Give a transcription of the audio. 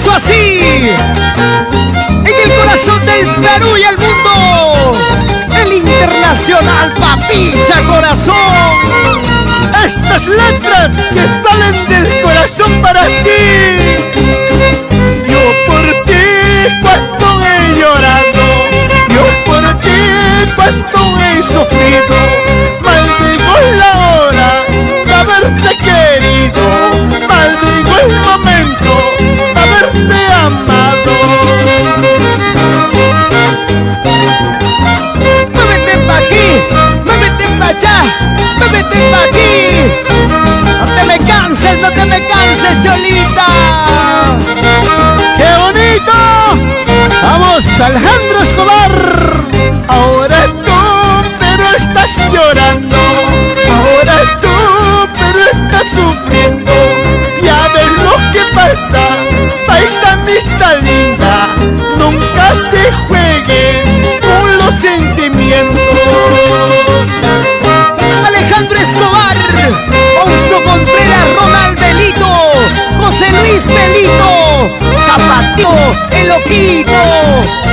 hizo así. En el corazón del Perú y el mundo, el internacional Papicha Corazón. Estas letras que salen del corazón para ti. Yo por ti cuánto he llorado, yo por ti cuánto he sufrido. Maldigo la hora de haberte querido, maldigo el momento de haberte amado. Muévete pa' aquí, muévete pa' allá, muévete pa' aquí. No te me canses, Cholita. ¡Qué bonito! ¡Vamos, Alejandro Escobar! Ahora tú, pero estás llorando. Ahora tú, pero estás sufriendo. Ya ves lo que pasa, paisanita linda. Nunca se juegue con los sentimientos. Alejandro Escobar, Fausto Contreras, Ronald Belito, José Luis Belito, Zapatito, El Loquito.